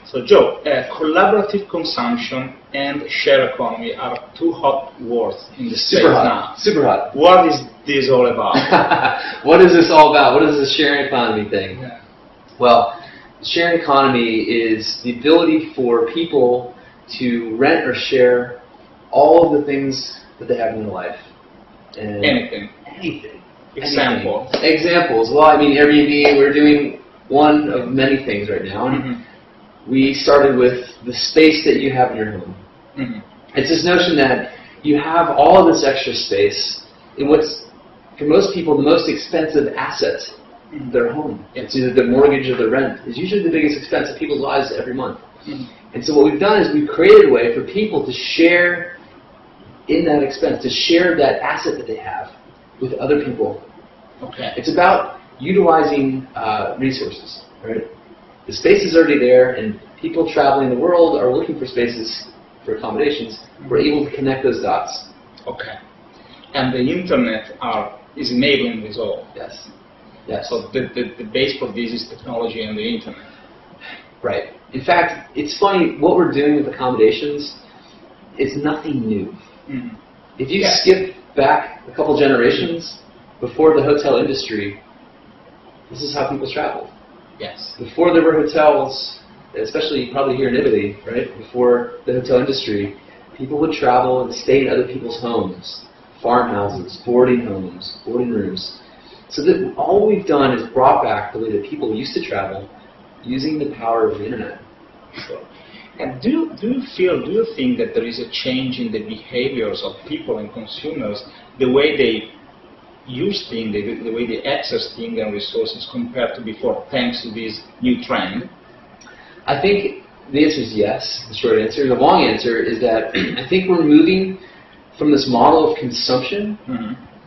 So Joe, collaborative consumption and share economy are two hot words in the space now. Super hot. What is this all about? What is this all about? What is the sharing economy thing? Yeah. Well, the sharing economy is the ability for people to rent or share all of the things that they have in their life. And Anything. Examples. Well, I mean, Airbnb, we're doing one of many things right now. And we started with the space that you have in your home. It's this notion that you have all of this extra space in what's, for most people, the most expensive asset, their home. It's either the mortgage or the rent. Is usually the biggest expense of people's lives every month. And so what we've done is we've created a way for people to share in that expense, to share that asset that they have with other people. Okay. It's about utilizing resources, right? The space is already there, and people traveling the world are looking for spaces for accommodations. We're able to connect those dots. Okay. And the internet is enabling this all. Yes. Yes. So the base for this is technology and the internet. Right. In fact, it's funny, what we're doing with accommodations is nothing new. If you skip back a couple generations, before the hotel industry, this is how people traveled. Yes. Before there were hotels, especially probably here in Italy, right? Before the hotel industry, people would travel and stay in other people's homes, farmhouses, boarding homes, boarding rooms. So that all we've done is brought back the way that people used to travel using the power of the internet. Sure. And do you think that there is a change in the behaviors of people and consumers, the way they use things, the way they access things and resources compared to before, thanks to this new trend? I think the answer is yes, the short answer. The long answer is that I think we're moving from this model of consumption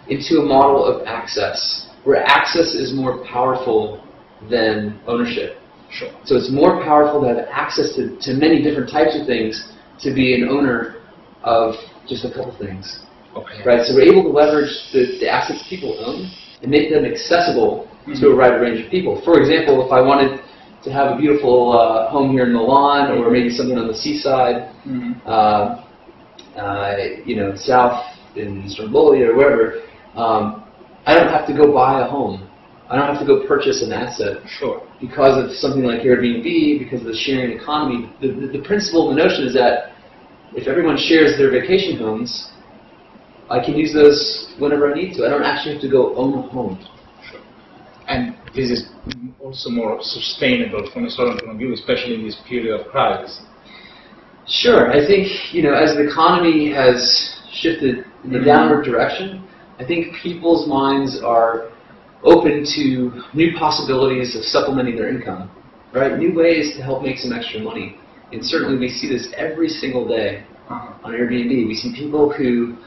into a model of access, where access is more powerful than ownership. Sure. So it's more powerful to have access to many different types of things to be an owner of just a couple things. Okay. Right? So we're able to leverage the assets people own and make them accessible to a wide range of people. For example, if I wanted to have a beautiful home here in Milan, or maybe something on the seaside, south in Stromboli or wherever, I don't have to go buy a home. I don't have to go purchase an asset. Sure. Because of something like Airbnb, because of the sharing economy. The principle, the notion is that if everyone shares their vacation homes, I can use those whenever I need to. I don't actually have to go own a home. Sure. And this is also more sustainable from a certain point of view, especially in this period of crisis. Sure. I think, as the economy has shifted in the downward direction, I think people's minds are open to new possibilities of supplementing their income, right? New ways to help make some extra money. And certainly we see this every single day on Airbnb. We see people who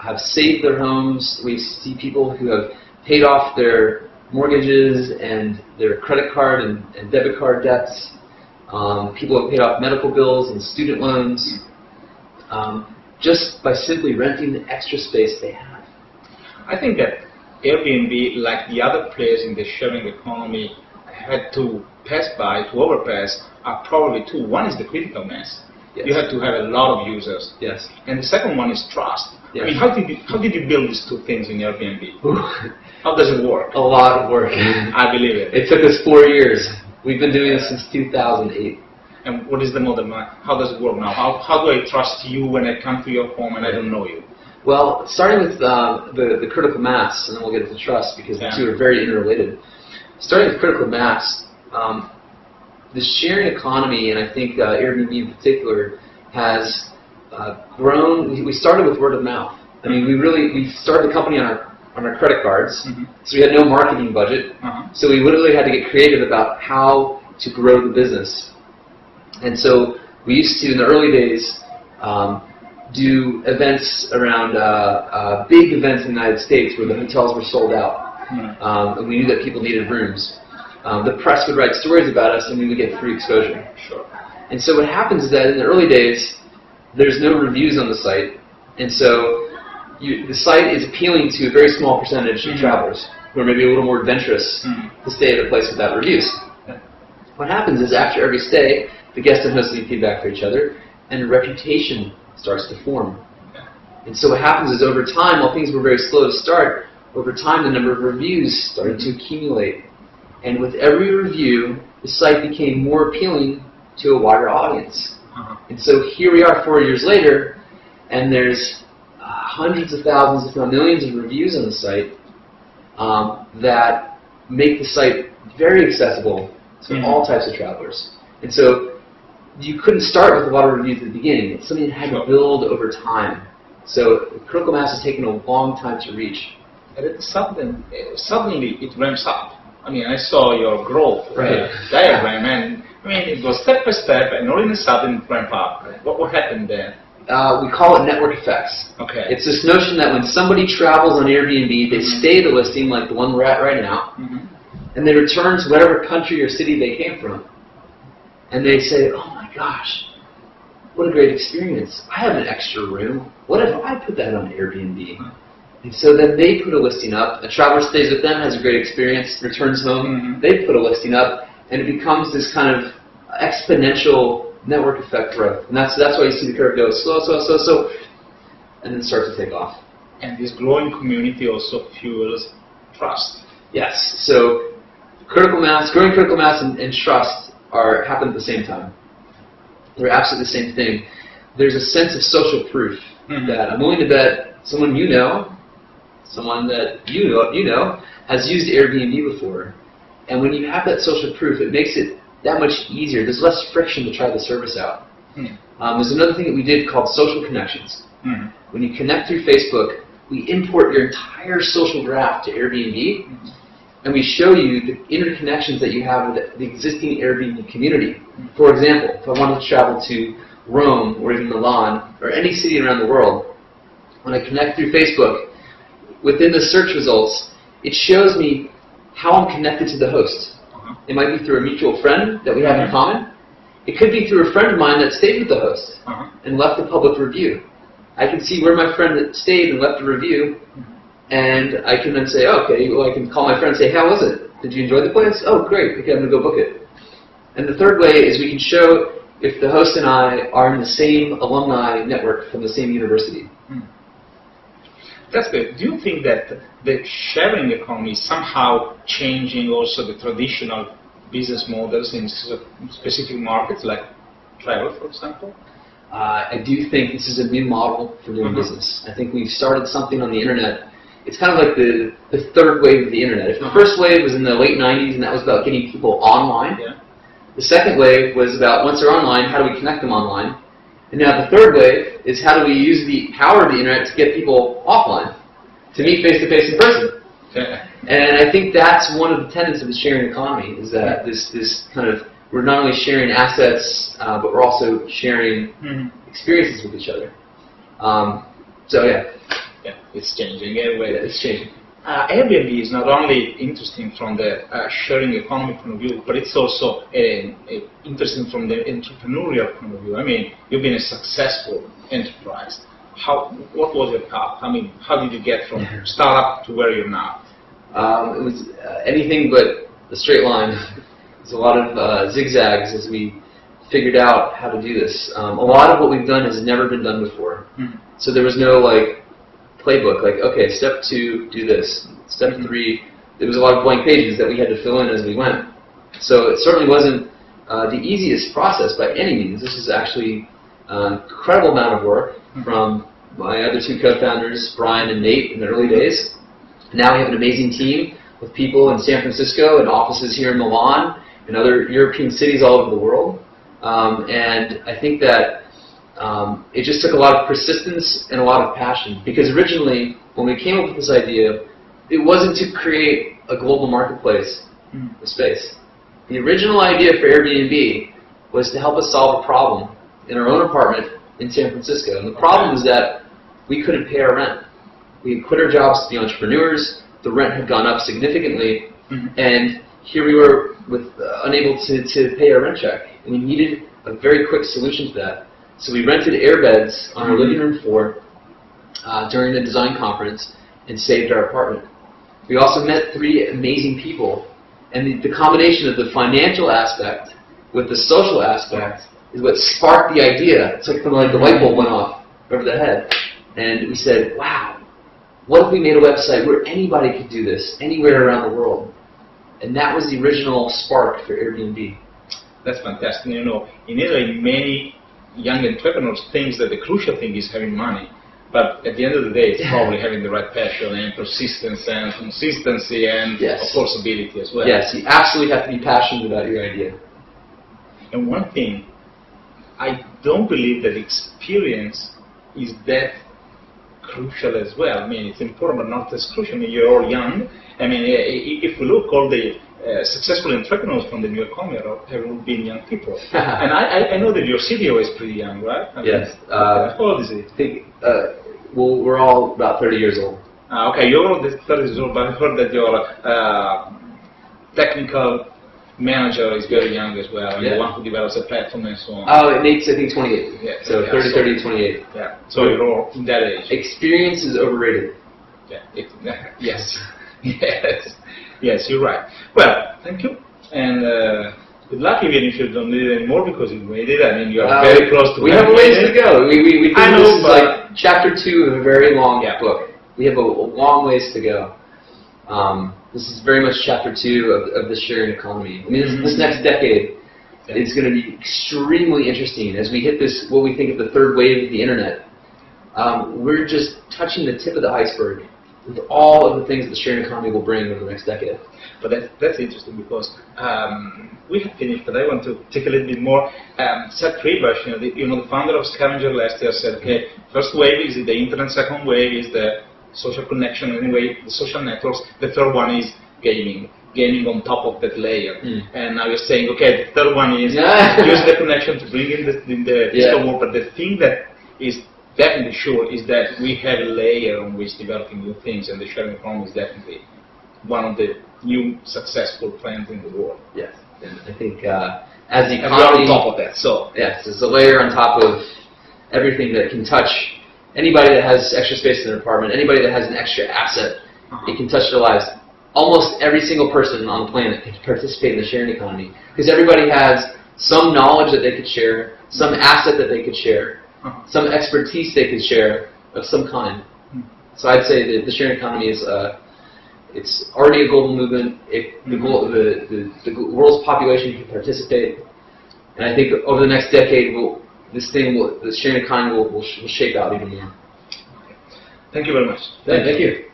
have saved their homes. We see people who have paid off their mortgages and their credit card and debit card debts. People have paid off medical bills and student loans just by simply renting the extra space they have. I think that Airbnb, like the other players in the sharing economy, had to overpass are probably two. One is the critical mass. Yes. You have to have a lot of users. Yes. And the second one is trust. Yes. I mean, how did you build these two things in Airbnb? How does it work? A lot of work. I believe it. It took us 4 years. We've been doing this since 2008. And what is the model now? How does it work now? How do I trust you when I come to your home and I don't know you? Well, starting with the critical mass, and then we'll get into trust, because the two are very interrelated. Starting with critical mass, the sharing economy, and I think Airbnb in particular, has grown. We started with word of mouth. I mean, we started the company on our credit cards, so we had no marketing budget. So we literally had to get creative about how to grow the business. And so we used to, in the early days, do events around big events in the United States where the hotels were sold out, and we knew that people needed rooms. The press would write stories about us, and we would get free exposure. Sure. And so what happens is that in the early days, there's no reviews on the site, and so the site is appealing to a very small percentage of travelers who are maybe a little more adventurous to stay at a place without reviews. What happens is after every stay, the guest and host leave feedback for each other, and a reputation starts to form. And so what happens is over time, while things were very slow to start, over time the number of reviews started to accumulate. And with every review, the site became more appealing to a wider audience. And so here we are 4 years later, and there's hundreds of thousands, if not millions, of reviews on the site that make the site very accessible to all types of travelers. And so you couldn't start with a lot of reviews at the beginning. It's something that had to build over time. So critical mass has taken a long time to reach. And suddenly it ramps up. I mean, I saw your growth diagram, and I mean, it goes step by step, and all of a sudden it ramped up. What happened there? We call it network effects. Okay. It's this notion that when somebody travels on Airbnb, they stay the listing, like the one we're at right now, and they return to whatever country or city they came from. And they say, oh my gosh, what a great experience. I have an extra room. What if I put that on Airbnb? And so then they put a listing up. A traveler stays with them, has a great experience, returns home. They put a listing up, and it becomes this kind of exponential network effect growth. And that's why you see the curve go slow, and then start to take off. And this growing community also fuels trust. Yes. So critical mass, growing critical mass and trust happen at the same time. They're absolutely the same thing. There's a sense of social proof that I'm willing to bet someone someone that you know has used Airbnb before. And when you have that social proof, it makes it that much easier. There's less friction to try the service out. There's another thing that we did called social connections. When you connect through Facebook, we import your entire social graph to Airbnb, and we show you the interconnections that you have with the existing Airbnb community. For example, if I wanted to travel to Rome or even Milan or any city around the world, when I connect through Facebook, within the search results, it shows me how I'm connected to the host. It might be through a mutual friend that we have in common. It could be through a friend of mine that stayed with the host and left a public review. I can see where my friend that stayed and left a review, and I can then say, okay, well, I can call my friend and say, how was it? Did you enjoy the place? Oh, great. Okay, I'm going to go book it. And the third way is we can show if the host and I are in the same alumni network from the same university. That's good. Do you think that the sharing economy is somehow changing also the traditional business models in specific markets, like travel, for example? I do think this is a new model for doing business. I think we've started something on the internet. It's kind of like the third wave of the internet. If the first wave was in the late 90s, and that was about getting people online, the second wave was about once they're online, how do we connect them online? And now the third wave is how do we use the power of the internet to get people offline, to meet face-to-face in person. And I think that's one of the tenets of the sharing economy, is that this kind of, we're not only sharing assets, but we're also sharing experiences with each other. So yeah, it's changing. Anyway, it's changing. Airbnb is not only interesting from the sharing economy point of view, but it's also interesting from the entrepreneurial point of view. I mean, you've been a successful enterprise. What was your path? I mean, how did you get from startup to where you're now? It was anything but a straight line. There's a lot of zigzags as we figured out how to do this. A lot of what we've done has never been done before. So there was no playbook, okay, step 2, do this. Step 3, there was a lot of blank pages that we had to fill in as we went. So it certainly wasn't the easiest process by any means. This is actually an incredible amount of work from my other 2 co-founders, Brian and Nate, in the early days. Now we have an amazing team with people in San Francisco and offices here in Milan and other European cities all over the world. And I think that it just took a lot of persistence and a lot of passion, because originally when we came up with this idea, it wasn't to create a global marketplace of space. The original idea for Airbnb was to help us solve a problem in our own apartment in San Francisco. And the problem was that we couldn't pay our rent. We had quit our jobs to be entrepreneurs, the rent had gone up significantly, and here we were unable to pay our rent check. And we needed a very quick solution to that. So we rented airbeds on our living room floor during the design conference and saved our apartment. We also met 3 amazing people, and the combination of the financial aspect with the social aspect is what sparked the idea. It's like the light bulb went off over the head. And we said, wow, what if we made a website where anybody could do this, anywhere around the world? And that was the original spark for Airbnb. That's fantastic. You know, in Italy, many young entrepreneurs think that the crucial thing is having money. But at the end of the day, it's probably having the right passion and persistence and consistency and, of course, ability as well. Yes, you absolutely have to be passionate about your idea. And one thing, I don't believe that experience is that crucial as well. I mean, it's important, but not as crucial. I mean, you're all young. I mean, if we look, all the successful entrepreneurs from the new economy have all been young people. And I know that your CDO is pretty young, right? I mean, yes. How old is he? I think, well, we're all about 30 years old. Okay, you're all 30 years old, but I heard that your technical manager is very young as well, and the one who develops a platform and so on. Oh, Nate's, I think, 28. Yeah, so 30, 28. Yeah, so you're all in that age. Experience is overrated. Yeah. Yes. Yes, you're right. Well, thank you, and good luck even if you don't need it anymore because you made it. I mean, you are very close to. We have a ways to go. We think I know, this is like chapter 2 of a very long book. We have a long ways to go. This is very much chapter 2 of the sharing economy. I mean, this next decade is going to be extremely interesting as we hit this, what we think of the third wave of the internet. We're just touching the tip of the iceberg with all of the things that the sharing economy will bring over the next decade. But that's interesting because we have finished, but I want to take a little bit more. Seth Ribash, the founder of Scavenger last year said, okay, first wave is the internet, second wave is the social connection, anyway, the social networks. The third one is gaming on top of that layer. And now you're saying, okay, the third one is use the connection to bring in the physical world. But the thing that is definitely sure is that we have a layer on which developing new things, and the sharing economy is definitely one of the new successful plans in the world. Yes, and I think as the economy, and we're on top of that. So yes, it's a layer on top of everything that can touch anybody that has extra space in their apartment, anybody that has an extra asset. It can touch their lives. Almost every single person on the planet can participate in the sharing economy because everybody has some knowledge that they could share, some asset that they could share, some expertise they could share of some kind. So I'd say that the sharing economy is it's already a global movement. The world's population can participate, and I think over the next decade, the sharing economy will shake out even more. Thank you very much. Thank you.